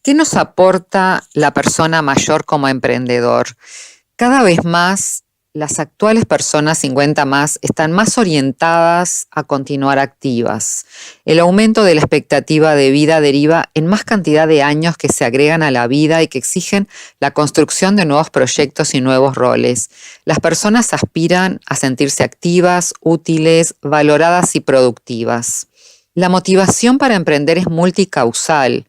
¿Qué nos aporta la persona mayor como emprendedor? Cada vez más las actuales personas 50 más están más orientadas a continuar activas. El aumento de la expectativa de vida deriva en más cantidad de años que se agregan a la vida y que exigen la construcción de nuevos proyectos y nuevos roles. Las personas aspiran a sentirse activas, útiles, valoradas y productivas. La motivación para emprender es multicausal.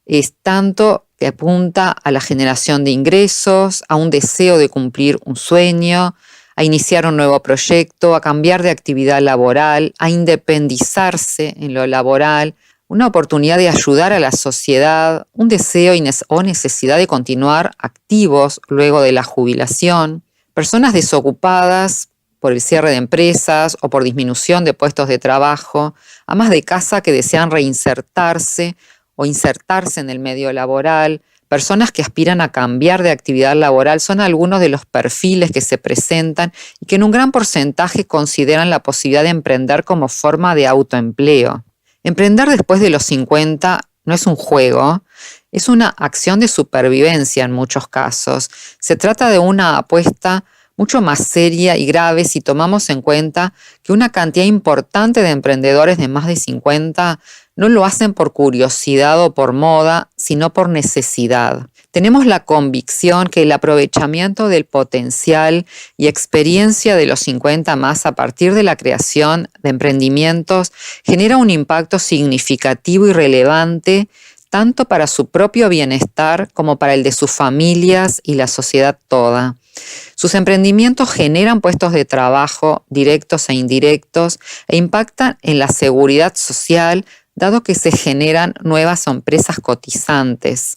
Es tanto que apunta a la generación de ingresos, a un deseo de cumplir un sueño, a iniciar un nuevo proyecto, a cambiar de actividad laboral, a independizarse en lo laboral, una oportunidad de ayudar a la sociedad, un deseo o necesidad de continuar activos luego de la jubilación. Personas desocupadas por el cierre de empresas o por disminución de puestos de trabajo, amas de casa que desean reinsertarse o insertarse en el medio laboral, personas que aspiran a cambiar de actividad laboral, son algunos de los perfiles que se presentan y que en un gran porcentaje consideran la posibilidad de emprender como forma de autoempleo. Emprender después de los 50 no es un juego, es una acción de supervivencia en muchos casos. Se trata de una apuesta mucho más seria y grave si tomamos en cuenta que una cantidad importante de emprendedores de más de 50 no lo hacen por curiosidad o por moda, sino por necesidad. Tenemos la convicción que el aprovechamiento del potencial y experiencia de los 50 más a partir de la creación de emprendimientos genera un impacto significativo y relevante tanto para su propio bienestar como para el de sus familias y la sociedad toda. Sus emprendimientos generan puestos de trabajo directos e indirectos e impactan en la seguridad social, dado que se generan nuevas empresas cotizantes.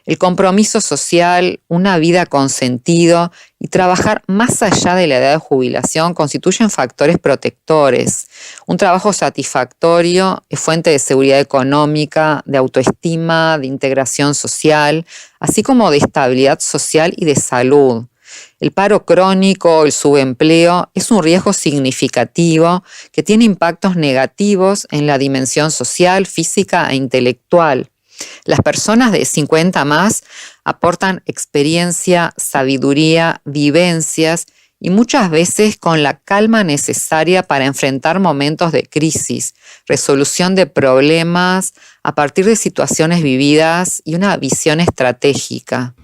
El compromiso social, una vida con sentido y trabajar más allá de la edad de jubilación constituyen factores protectores. Un trabajo satisfactorio es fuente de seguridad económica, de autoestima, de integración social, así como de estabilidad social y de salud. El paro crónico o el subempleo es un riesgo significativo que tiene impactos negativos en la dimensión social, física e intelectual. Las personas de 50 más aportan experiencia, sabiduría, vivencias y muchas veces con la calma necesaria para enfrentar momentos de crisis, resolución de problemas a partir de situaciones vividas y una visión estratégica.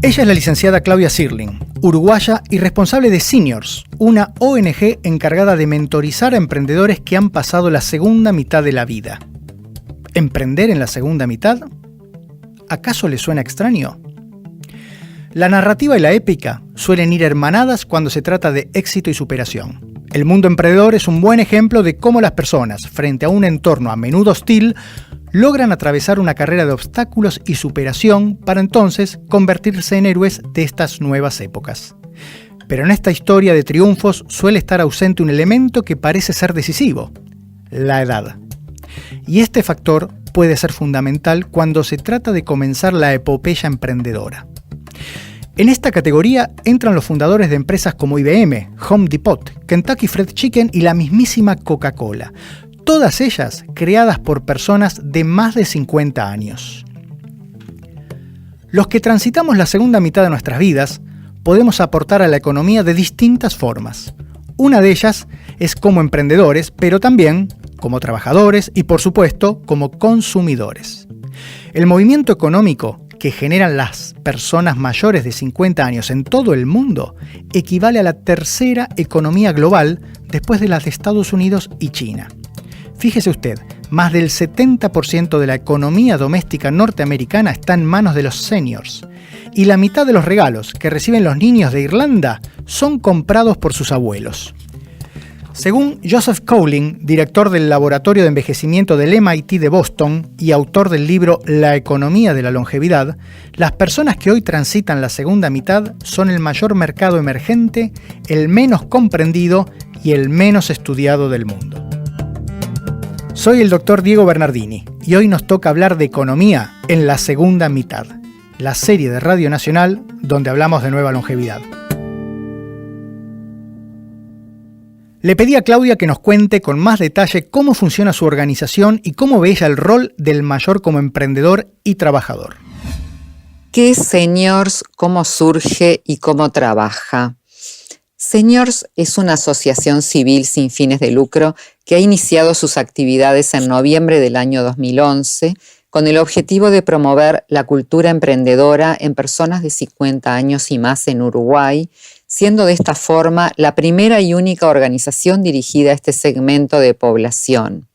Ella es la licenciada Claudia Zierling, uruguaya y responsable de Seniors, una ONG encargada de mentorizar a emprendedores que han pasado la segunda mitad de la vida. ¿Emprender en la segunda mitad? ¿Acaso le suena extraño? La narrativa y la épica suelen ir hermanadas cuando se trata de éxito y superación. El mundo emprendedor es un buen ejemplo de cómo las personas, frente a un entorno a menudo hostil, logran atravesar una carrera de obstáculos y superación para entonces convertirse en héroes de estas nuevas épocas. Pero en esta historia de triunfos suele estar ausente un elemento que parece ser decisivo: la edad. Y este factor puede ser fundamental cuando se trata de comenzar la epopeya emprendedora. En esta categoría entran los fundadores de empresas como IBM, Home Depot, Kentucky Fried Chicken y la mismísima Coca-Cola. Todas ellas creadas por personas de más de 50 años. Los que transitamos la segunda mitad de nuestras vidas podemos aportar a la economía de distintas formas. Una de ellas es como emprendedores, pero también como trabajadores y, por supuesto, como consumidores. El movimiento económico que generan las personas mayores de 50 años en todo el mundo equivale a la tercera economía global después de las de Estados Unidos y China. Fíjese usted, más del 70% de la economía doméstica norteamericana está en manos de los seniors, y la mitad de los regalos que reciben los niños de Irlanda son comprados por sus abuelos. Según Joseph Cowling, director del Laboratorio de Envejecimiento del MIT de Boston y autor del libro La economía de la longevidad, las personas que hoy transitan la segunda mitad son el mayor mercado emergente, el menos comprendido y el menos estudiado del mundo. Soy el Dr. Diego Bernardini y hoy nos toca hablar de economía en la segunda mitad, la serie de Radio Nacional donde hablamos de nueva longevidad. Le pedí a Claudia que nos cuente con más detalle cómo funciona su organización y cómo ve ella el rol del mayor como emprendedor y trabajador. ¿Qué es Seniors? ¿Cómo surge y cómo trabaja? Seniors es una asociación civil sin fines de lucro que ha iniciado sus actividades en noviembre del año 2011 con el objetivo de promover la cultura emprendedora en personas de 50 años y más en Uruguay, siendo de esta forma la primera y única organización dirigida a este segmento de población.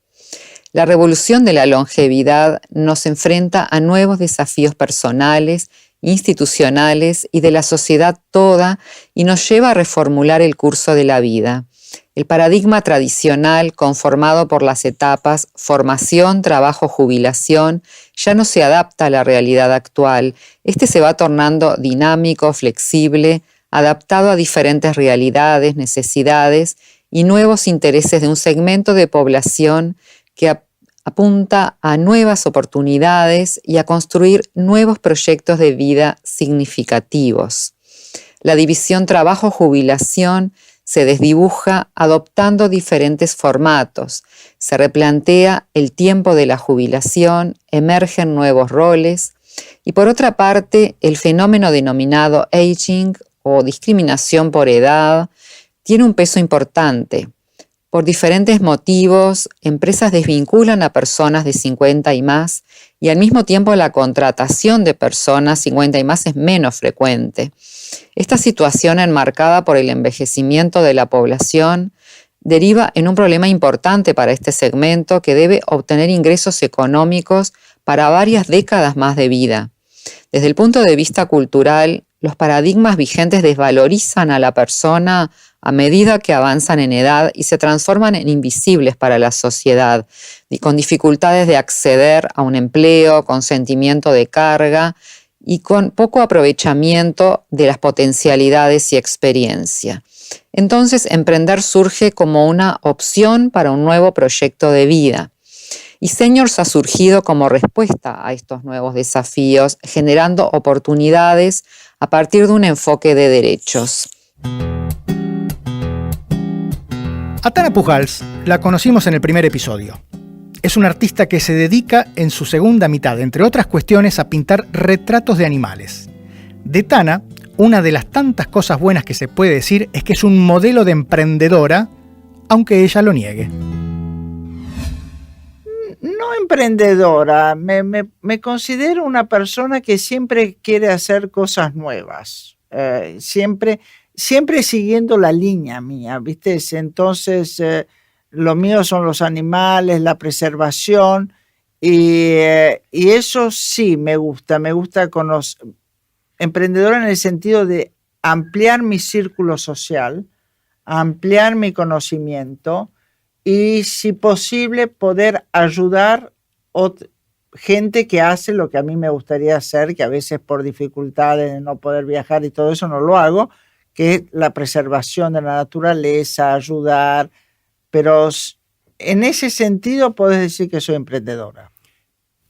La revolución de la longevidad nos enfrenta a nuevos desafíos personales, institucionales y de la sociedad toda y nos lleva a reformular el curso de la vida. El paradigma tradicional, conformado por las etapas formación, trabajo, jubilación, ya no se adapta a la realidad actual. Este se va tornando dinámico, flexible, adaptado a diferentes realidades, necesidades y nuevos intereses de un segmento de población que apunta a nuevas oportunidades y a construir nuevos proyectos de vida significativos. La división trabajo-jubilación se desdibuja adoptando diferentes formatos. Se replantea el tiempo de la jubilación, emergen nuevos roles y por otra parte el fenómeno denominado aging o discriminación por edad tiene un peso importante. Por diferentes motivos, empresas desvinculan a personas de 50 y más y al mismo tiempo la contratación de personas 50 y más es menos frecuente. Esta situación enmarcada por el envejecimiento de la población deriva en un problema importante para este segmento que debe obtener ingresos económicos para varias décadas más de vida. Desde el punto de vista cultural, los paradigmas vigentes desvalorizan a la persona a medida que avanzan en edad y se transforman en invisibles para la sociedad, y con dificultades de acceder a un empleo, con sentimiento de carga y con poco aprovechamiento de las potencialidades y experiencia. Entonces, emprender surge como una opción para un nuevo proyecto de vida. Y Seniors ha surgido como respuesta a estos nuevos desafíos, generando oportunidades a partir de un enfoque de derechos. A Tana Pujals la conocimos en el primer episodio. Es una artista que se dedica en su segunda mitad, entre otras cuestiones, a pintar retratos de animales. De Tana, una de las tantas cosas buenas que se puede decir es que es un modelo de emprendedora, aunque ella lo niegue. No emprendedora, me considero una persona que siempre quiere hacer cosas nuevas, siempre siguiendo la línea mía, ¿viste? Entonces, lo mío son los animales, la preservación, y eso sí me gusta conocer, emprendedora en el sentido de ampliar mi círculo social, ampliar mi conocimiento, y si posible poder ayudar gente que hace lo que a mí me gustaría hacer, que a veces por dificultades de no poder viajar y todo eso no lo hago, que es la preservación de la naturaleza, ayudar, pero en ese sentido podés decir que soy emprendedora.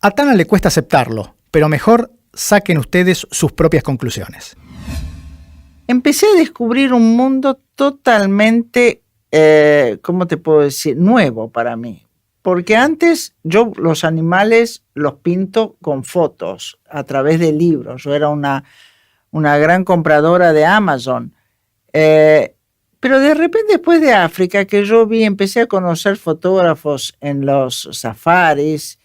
A Tana le cuesta aceptarlo, pero mejor saquen ustedes sus propias conclusiones. Empecé a descubrir un mundo totalmente ¿cómo te puedo decir? Nuevo para mí. Porque antes yo los animales los pinto con fotos a través de libros. Yo era una gran compradora de Amazon. Pero de repente después de África que yo empecé a conocer fotógrafos en los safaris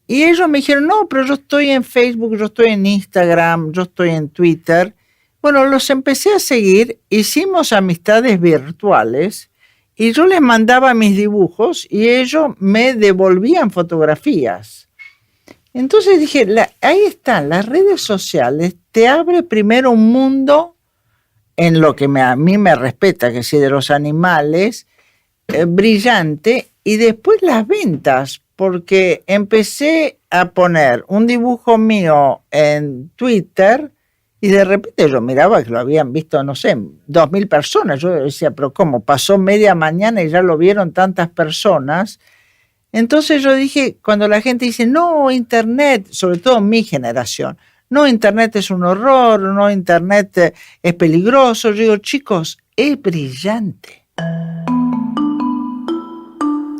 y ellos me dijeron, no, pero yo estoy en Facebook, yo estoy en Instagram, yo estoy en Twitter. Bueno, los empecé a seguir, hicimos amistades virtuales y yo les mandaba mis dibujos y ellos me devolvían fotografías. Entonces dije, ahí están, las redes sociales te abre primero un mundo en lo que a mí me respeta, que sí, de los animales, brillante, y después las ventas, porque empecé a poner un dibujo mío en Twitter. Y de repente yo miraba que lo habían visto, no sé, 2.000 personas. Yo decía, pero ¿cómo? Pasó media mañana y ya lo vieron tantas personas. Entonces yo dije, cuando la gente dice, no, Internet, sobre todo mi generación, no, Internet es un horror, no, Internet es peligroso. Yo digo, chicos, es brillante.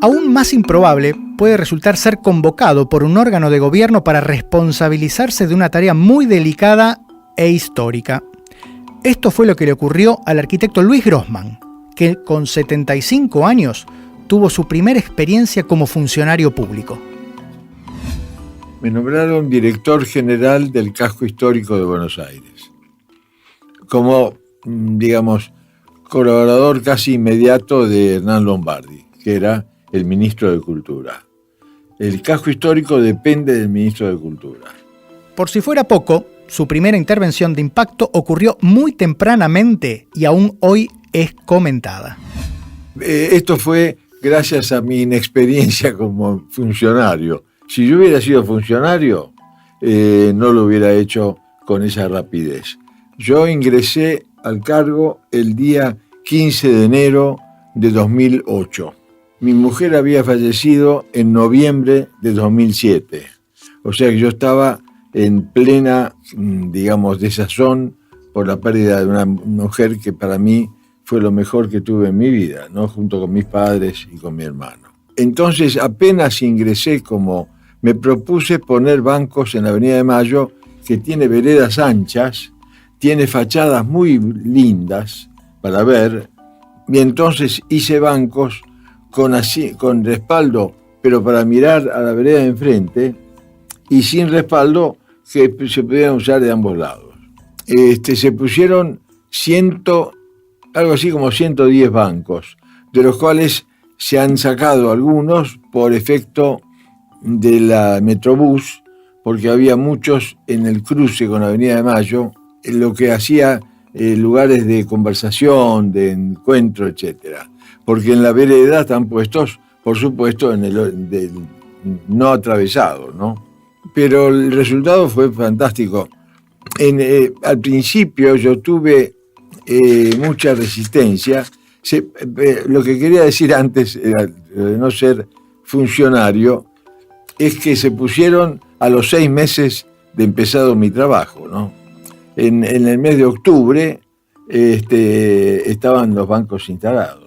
Aún más improbable puede resultar ser convocado por un órgano de gobierno para responsabilizarse de una tarea muy delicada e histórica. Esto fue lo que le ocurrió al arquitecto Luis Grossman, que con 75 años tuvo su primera experiencia como funcionario público. Me nombraron director general del Casco Histórico de Buenos Aires, como, digamos, colaborador casi inmediato de Hernán Lombardi, que era el ministro de Cultura. El Casco Histórico depende del ministro de Cultura. Por si fuera poco, su primera intervención de impacto ocurrió muy tempranamente y aún hoy es comentada. Esto fue gracias a mi inexperiencia como funcionario. Si yo hubiera sido funcionario, no lo hubiera hecho con esa rapidez. Yo ingresé al cargo el día 15 de enero de 2008. Mi mujer había fallecido en noviembre de 2007. O sea que yo estaba en plena, digamos, desazón por la pérdida de una mujer que para mí fue lo mejor que tuve en mi vida, ¿no? Junto con mis padres y con mi hermano. Entonces, apenas ingresé, me propuse poner bancos en la Avenida de Mayo, que tiene veredas anchas, tiene fachadas muy lindas para ver, y entonces hice bancos con respaldo, pero para mirar a la vereda de enfrente, y sin respaldo que se pudieran usar de ambos lados. Se pusieron algo así como 110 bancos, de los cuales se han sacado algunos por efecto de la Metrobús, porque había muchos en el cruce con la Avenida de Mayo, lo que hacía lugares de conversación, de encuentro, etc. Porque en la vereda están puestos, por supuesto, no atravesados, ¿no? Pero el resultado fue fantástico. Al principio yo tuve mucha resistencia. Lo que quería decir antes, de no ser funcionario, es que se pusieron a los 6 meses de empezado mi trabajo, ¿no? En el mes de octubre estaban los bancos instalados.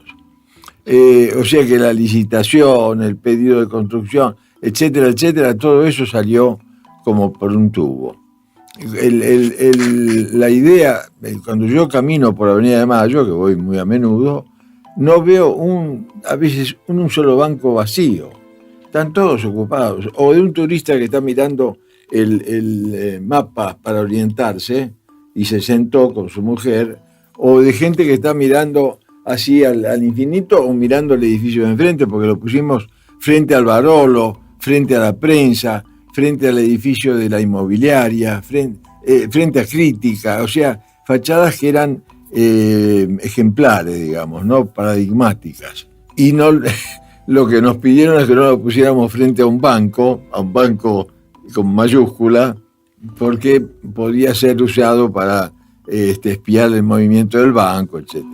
O sea que la licitación, el pedido de construcción, etcétera, etcétera, todo eso salió como por un tubo. La idea, cuando yo camino por la Avenida de Mayo, que voy muy a menudo, no veo a veces un solo banco vacío. Están todos ocupados. O de un turista que está mirando el mapa para orientarse y se sentó con su mujer, o de gente que está mirando así al infinito o mirando el edificio de enfrente, porque lo pusimos frente al Barolo, frente a la prensa, frente al edificio de la inmobiliaria, frente a Crítica, o sea, fachadas que eran ejemplares, digamos, no paradigmáticas. Y no, lo que nos pidieron es que no lo pusiéramos frente a un banco con mayúscula, porque podía ser usado para espiar el movimiento del banco, etc.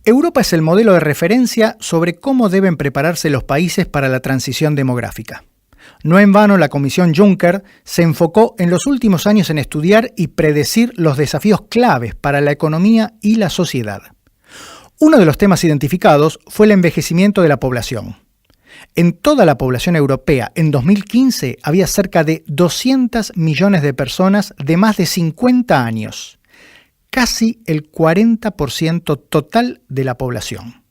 Europa es el modelo de referencia sobre cómo deben prepararse los países para la transición demográfica. No en vano, la Comisión Juncker se enfocó en los últimos años en estudiar y predecir los desafíos claves para la economía y la sociedad. Uno de los temas identificados fue el envejecimiento de la población. En toda la población europea, en 2015, había cerca de 200 millones de personas de más de 50 años. Casi el 40% total de la población.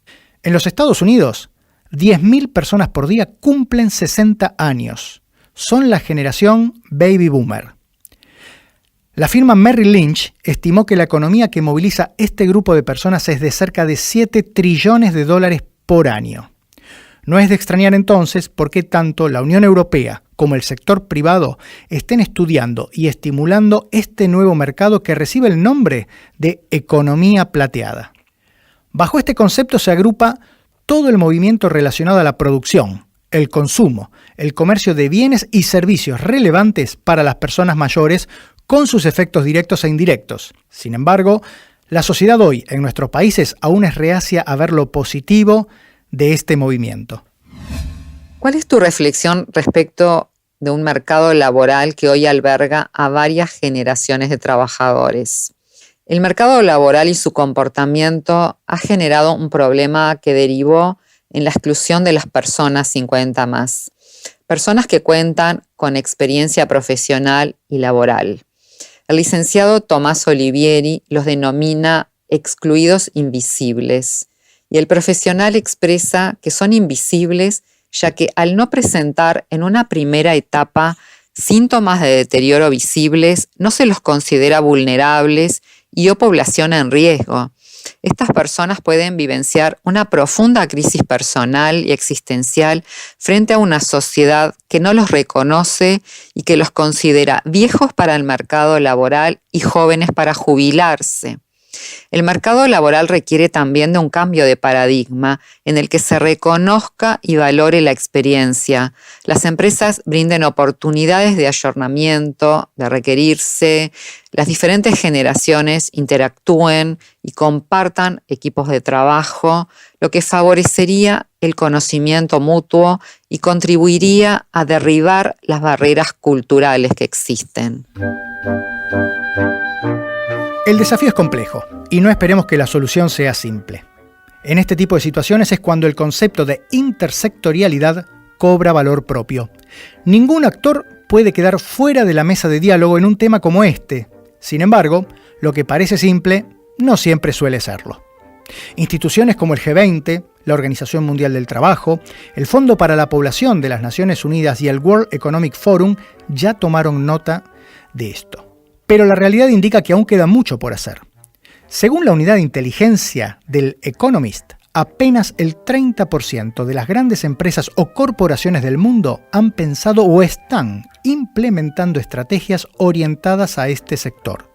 En los Estados Unidos, 10.000 personas por día cumplen 60 años. Son la generación baby boomer. La firma Merrill Lynch estimó que la economía que moviliza este grupo de personas es de cerca de 7 trillones de dólares por año. No es de extrañar entonces por qué tanto la Unión Europea como el sector privado estén estudiando y estimulando este nuevo mercado que recibe el nombre de economía plateada. Bajo este concepto se agrupa todo el movimiento relacionado a la producción, el consumo, el comercio de bienes y servicios relevantes para las personas mayores con sus efectos directos e indirectos. Sin embargo, la sociedad hoy en nuestros países aún es reacia a ver lo positivo de este movimiento. ¿Cuál es tu reflexión respecto de un mercado laboral que hoy alberga a varias generaciones de trabajadores? El mercado laboral y su comportamiento ha generado un problema que derivó en la exclusión de las personas 50 más, personas que cuentan con experiencia profesional y laboral. El licenciado Tomás Olivieri los denomina excluidos invisibles y el profesional expresa que son invisibles ya que al no presentar en una primera etapa síntomas de deterioro visibles, no se los considera vulnerables y o población en riesgo. Estas personas pueden vivenciar una profunda crisis personal y existencial frente a una sociedad que no los reconoce y que los considera viejos para el mercado laboral y jóvenes para jubilarse. El mercado laboral requiere también de un cambio de paradigma en el que se reconozca y valore la experiencia. Las empresas brinden oportunidades de ayornamiento, de requerirse, las diferentes generaciones interactúen y compartan equipos de trabajo, lo que favorecería el conocimiento mutuo y contribuiría a derribar las barreras culturales que existen. El desafío es complejo y no esperemos que la solución sea simple. En este tipo de situaciones es cuando el concepto de intersectorialidad cobra valor propio. Ningún actor puede quedar fuera de la mesa de diálogo en un tema como este. Sin embargo, lo que parece simple no siempre suele serlo. Instituciones como el G20, la Organización Mundial del Trabajo, el Fondo para la Población de las Naciones Unidas y el World Economic Forum ya tomaron nota de esto. Pero la realidad indica que aún queda mucho por hacer. Según la unidad de inteligencia del Economist, apenas el 30% de las grandes empresas o corporaciones del mundo han pensado o están implementando estrategias orientadas a este sector.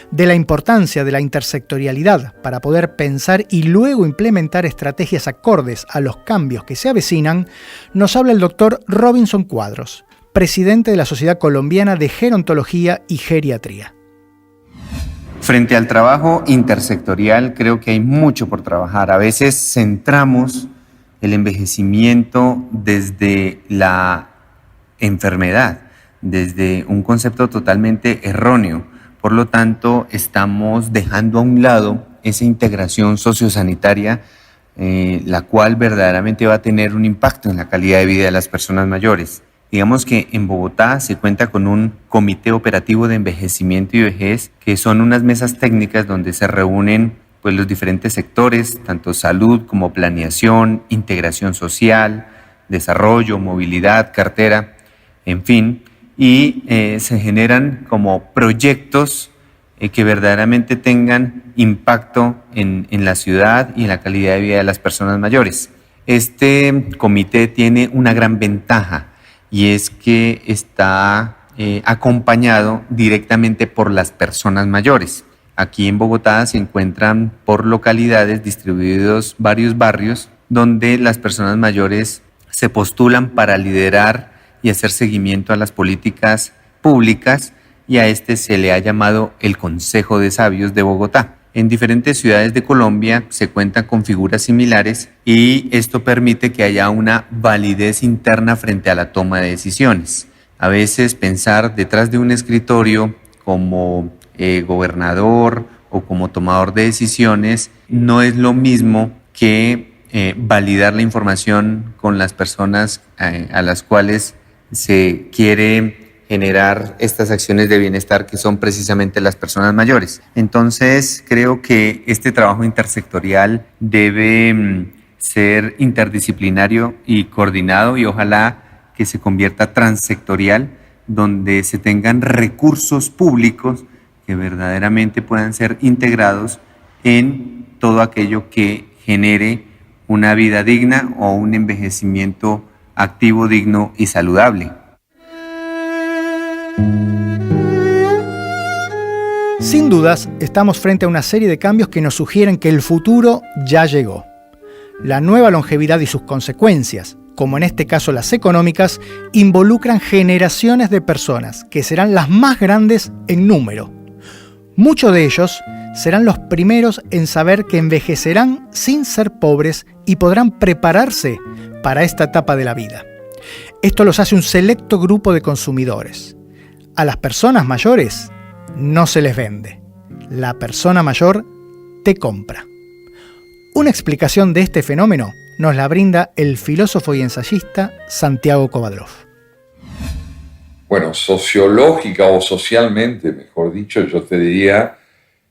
De la importancia de la intersectorialidad para poder pensar y luego implementar estrategias acordes a los cambios que se avecinan, nos habla el doctor Robinson Cuadros, presidente de la Sociedad Colombiana de Gerontología y Geriatría. Frente al trabajo intersectorial, creo que hay mucho por trabajar. A veces centramos el envejecimiento desde la enfermedad, desde un concepto totalmente erróneo. Por lo tanto, estamos dejando a un lado esa integración sociosanitaria, la cual verdaderamente va a tener un impacto en la calidad de vida de las personas mayores. Digamos que en Bogotá se cuenta con un comité operativo de envejecimiento y vejez, que son unas mesas técnicas donde se reúnen pues, los diferentes sectores, tanto salud como planeación, integración social, desarrollo, movilidad, cartera, en fin, y se generan como proyectos que verdaderamente tengan impacto en la ciudad y en la calidad de vida de las personas mayores. Este comité tiene una gran ventaja, y es que está acompañado directamente por las personas mayores. Aquí en Bogotá se encuentran por localidades distribuidos varios barrios donde las personas mayores se postulan para liderar y hacer seguimiento a las políticas públicas, y a este se le ha llamado el Consejo de Sabios de Bogotá. En diferentes ciudades de Colombia se cuentan con figuras similares y esto permite que haya una validez interna frente a la toma de decisiones. A veces pensar detrás de un escritorio como gobernador o como tomador de decisiones no es lo mismo que validar la información con las personas a las cuales se quiere generar estas acciones de bienestar, que son precisamente las personas mayores. Entonces, creo que este trabajo intersectorial debe ser interdisciplinario y coordinado, y ojalá que se convierta transsectorial, donde se tengan recursos públicos que verdaderamente puedan ser integrados en todo aquello que genere una vida digna o un envejecimiento activo, digno y saludable. Sin dudas, estamos frente a una serie de cambios que nos sugieren que el futuro ya llegó. La nueva longevidad y sus consecuencias, como en este caso las económicas, involucran generaciones de personas que serán las más grandes en número. Muchos de ellos serán los primeros en saber que envejecerán sin ser pobres y podrán prepararse para esta etapa de la vida. Esto los hace un selecto grupo de consumidores. A las personas mayores no se les vende. La persona mayor te compra. Una explicación de este fenómeno nos la brinda el filósofo y ensayista Santiago Kovadlov. Bueno, sociológica o socialmente, mejor dicho, yo te diría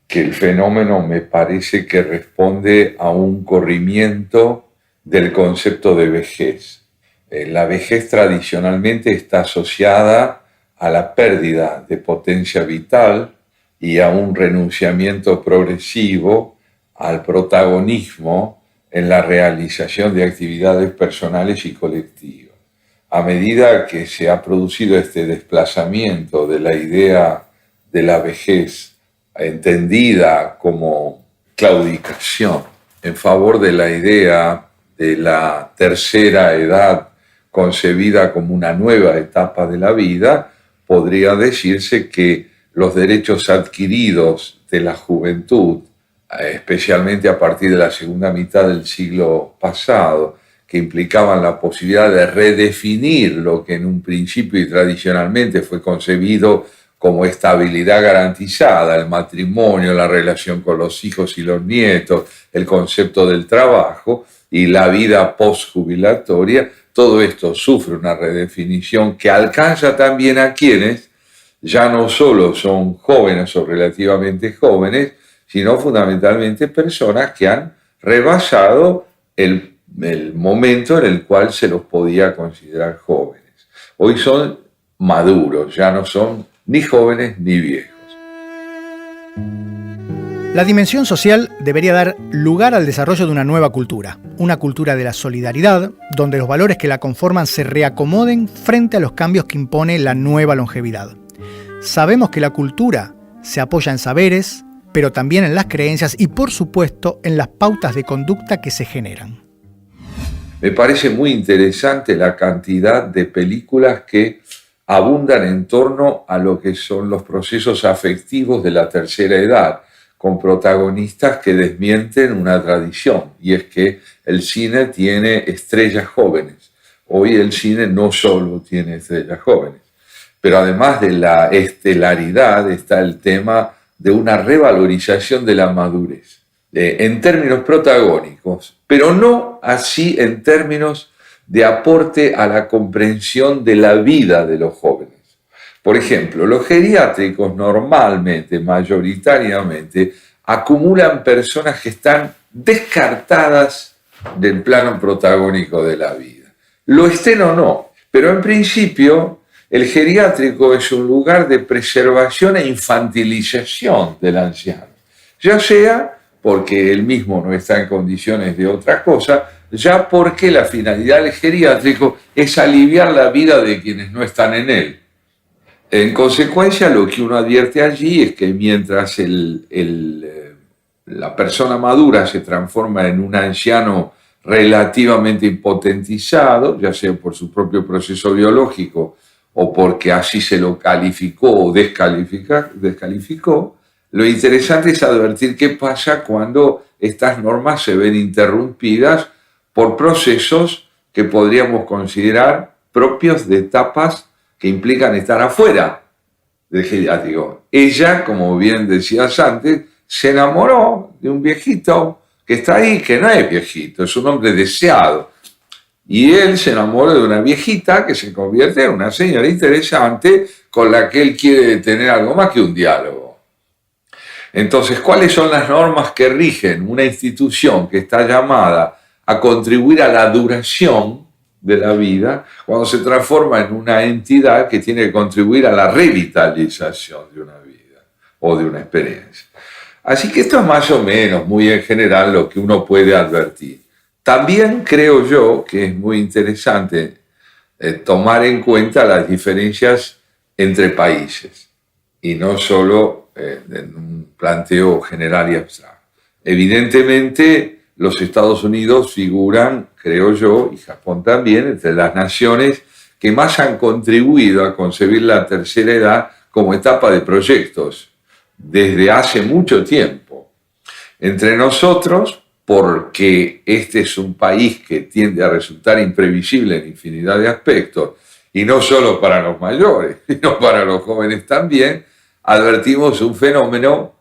que el fenómeno me parece que responde a un corrimiento del concepto de vejez. La vejez tradicionalmente está asociada a la pérdida de potencia vital y a un renunciamiento progresivo al protagonismo en la realización de actividades personales y colectivas. A medida que se ha producido este desplazamiento de la idea de la vejez entendida como claudicación en favor de la idea de la tercera edad concebida como una nueva etapa de la vida, podría decirse que los derechos adquiridos de la juventud, especialmente a partir de la segunda mitad del siglo pasado, que implicaban la posibilidad de redefinir lo que en un principio y tradicionalmente fue concebido como estabilidad garantizada, el matrimonio, la relación con los hijos y los nietos, el concepto del trabajo y la vida postjubilatoria, todo esto sufre una redefinición que alcanza también a quienes ya no solo son jóvenes o relativamente jóvenes, sino fundamentalmente personas que han rebasado el momento en el cual se los podía considerar jóvenes. Hoy son maduros, ya no son ni jóvenes ni viejos. La dimensión social debería dar lugar al desarrollo de una nueva cultura, una cultura de la solidaridad, donde los valores que la conforman se reacomoden frente a los cambios que impone la nueva longevidad. Sabemos que la cultura se apoya en saberes, pero también en las creencias y, por supuesto, en las pautas de conducta que se generan. Me parece muy interesante la cantidad de películas que abundan en torno a lo que son los procesos afectivos de la tercera edad, con protagonistas que desmienten una tradición, y es que el cine tiene estrellas jóvenes. Hoy el cine no solo tiene estrellas jóvenes, pero además de la estelaridad está el tema de una revalorización de la madurez, en términos protagónicos, pero no así en términos de aporte a la comprensión de la vida de los jóvenes. Por ejemplo, los geriátricos normalmente, mayoritariamente, acumulan personas que están descartadas del plano protagónico de la vida. Lo estén o no, pero en principio el geriátrico es un lugar de preservación e infantilización del anciano, ya sea porque él mismo no está en condiciones de otra cosa, ya porque la finalidad del geriátrico es aliviar la vida de quienes no están en él. En consecuencia, lo que uno advierte allí es que mientras la persona madura se transforma en un anciano relativamente impotentizado, ya sea por su propio proceso biológico o porque así se lo calificó o descalificó, lo interesante es advertir qué pasa cuando estas normas se ven interrumpidas por procesos que podríamos considerar propios de etapas que implican estar afuera del geriátrico. Ella, como bien decías antes, se enamoró de un viejito que está ahí, que no es viejito, es un hombre deseado. Y él se enamoró de una viejita que se convierte en una señora interesante con la que él quiere tener algo más que un diálogo. Entonces, ¿cuáles son las normas que rigen una institución que está llamada a contribuir a la duración de la vida cuando se transforma en una entidad que tiene que contribuir a la revitalización de una vida o de una experiencia? Así que esto es más o menos, muy en general, lo que uno puede advertir. También creo yo que es muy interesante tomar en cuenta las diferencias entre países y no solo en un planteo general y abstracto. Evidentemente, los Estados Unidos figuran, creo yo, y Japón también, entre las naciones que más han contribuido a concebir la tercera edad como etapa de proyectos desde hace mucho tiempo. Entre nosotros, porque este es un país que tiende a resultar imprevisible en infinidad de aspectos, y no solo para los mayores, sino para los jóvenes también, advertimos un fenómeno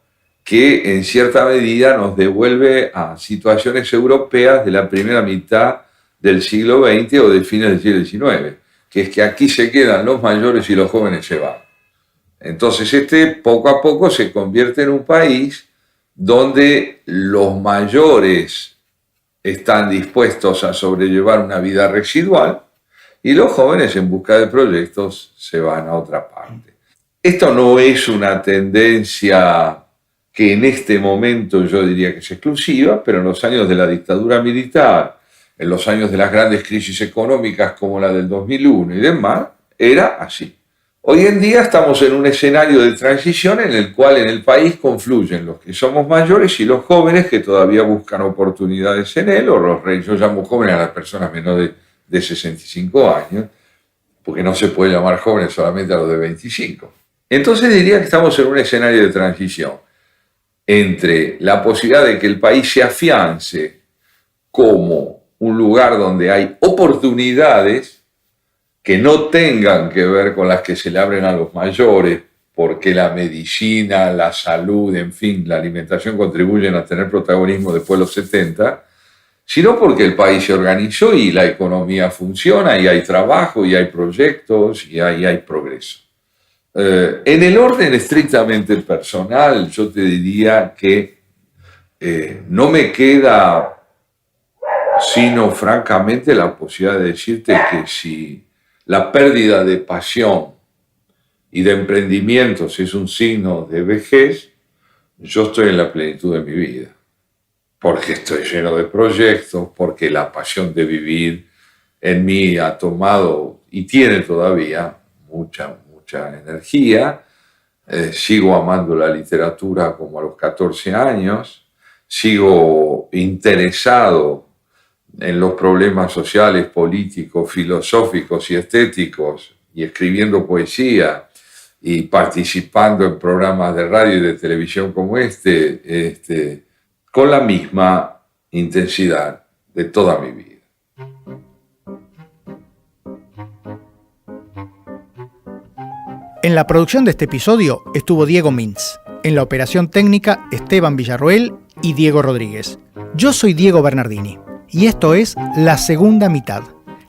que en cierta medida nos devuelve a situaciones europeas de la primera mitad del siglo XX o de fines del siglo XIX, que es que aquí se quedan los mayores y los jóvenes se van. Entonces poco a poco se convierte en un país donde los mayores están dispuestos a sobrellevar una vida residual y los jóvenes en busca de proyectos se van a otra parte. Esto no es una tendencia que en este momento yo diría que es exclusiva, pero en los años de la dictadura militar, en los años de las grandes crisis económicas como la del 2001 y demás, era así. Hoy en día estamos en un escenario de transición en el cual en el país confluyen los que somos mayores y los jóvenes que todavía buscan oportunidades en él, yo llamo jóvenes a las personas menores de 65 años, porque no se puede llamar jóvenes solamente a los de 25. Entonces diría que estamos en un escenario de transición entre la posibilidad de que el país se afiance como un lugar donde hay oportunidades que no tengan que ver con las que se le abren a los mayores, porque la medicina, la salud, en fin, la alimentación contribuyen a tener protagonismo después de los 70, sino porque el país se organizó y la economía funciona y hay trabajo y hay proyectos y hay progreso. En el orden estrictamente personal, yo te diría que no me queda sino francamente la posibilidad de decirte que si la pérdida de pasión y de emprendimientos es un signo de vejez, yo estoy en la plenitud de mi vida, porque estoy lleno de proyectos, porque la pasión de vivir en mí ha tomado y tiene todavía mucha energía. Sigo amando la literatura como a los 14 años, sigo interesado en los problemas sociales, políticos, filosóficos y estéticos, y escribiendo poesía y participando en programas de radio y de televisión como con la misma intensidad de toda mi vida. En la producción de este episodio estuvo Diego Mintz, en la operación técnica Esteban Villarroel y Diego Rodríguez. Yo soy Diego Bernardini y esto es La Segunda Mitad,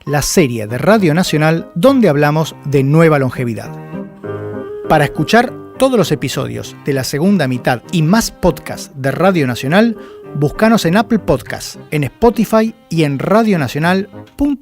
la serie de Radio Nacional donde hablamos de nueva longevidad. Para escuchar todos los episodios de La Segunda Mitad y más podcasts de Radio Nacional, búscanos en Apple Podcasts, en Spotify y en radionacional.com.ar.